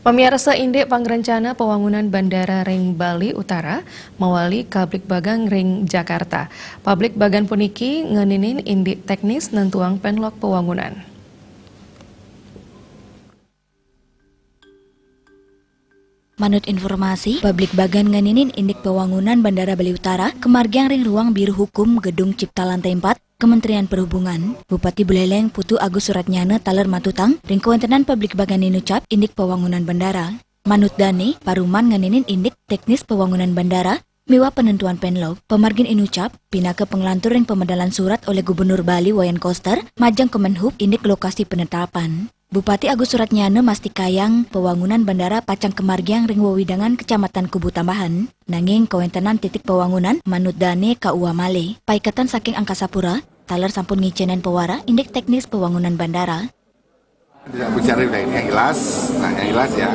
Pamirsa Indek Pangrencana Pembangunan Bandara Ring Bali Utara mawali Kablik Bagan Ring Jakarta. Publik Bagan puniki ngeninin Indek teknis nentuang penlok pembangunan. Manut informasi, Publik Bagan ngeninin Indik Pembangunan Bandara Bali Utara kemargiang ring ruang biru hukum Gedung Cipta Lantai 4 Kementerian Perhubungan, Bupati Buleleng Putu Agus Suratnyana Taler Matutang, ring kewentenan Publik Bagan inucap Indik Pembangunan Bandara. Manut Dani, Paruman ngeninin Indik teknis pembangunan bandara, miwa penentuan penlog, pemargin inucap, pinaka penglantur ring pemedalan surat oleh Gubernur Bali Wayan Koster, majang Kemenhub Indik lokasi penetapan. Bupati Agus Suratnyana mastikayang pembangunan bandara Pacang Kemargiang ring wewidangan Kecamatan Kubu Tambahan, nanging kewentenan titik pembangunan manut Dane KUA Male. Paikatan saking Angkasa Pura, taler sampun ngicenen pewara Indik teknis pembangunan bandara. Tidak bicara yang jelas, yang jelas ya.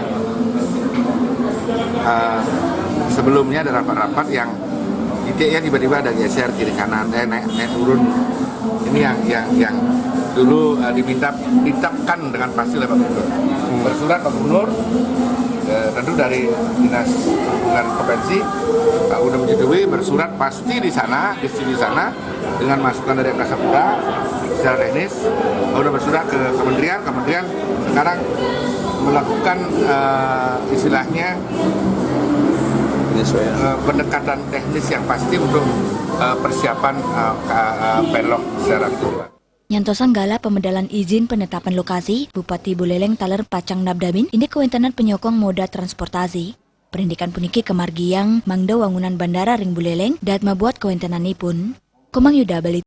Sebelumnya ada rapat-rapat yang tiba-tiba ada geser kiri kanan, naik turun. Ini yang dulu ditetapkan dengan pasti oleh Pak Gubernur. Bersurat Pak Gubernur, tentu dari Dinas Perhubungan Provinsi, Pak Gubernur menyetujui bersurat pasti di sana dengan masukan dari Angkasa Pura secara teknis. Pak Gubernur bersurat ke kementerian sekarang melakukan istilahnya pendekatan teknis yang pasti untuk persiapan penlok secara keseluruhan. Nyantosan gala pemedalan izin penetapan lokasi, Bupati Buleleng Taler Pacang Nabdamin, Indik kewentenan penyokong moda transportasi. Perindikan puniki kemargiang mangda wangunan bandara ring Buleleng, dat mabuat kewentenanipun. Komang Yuda Bali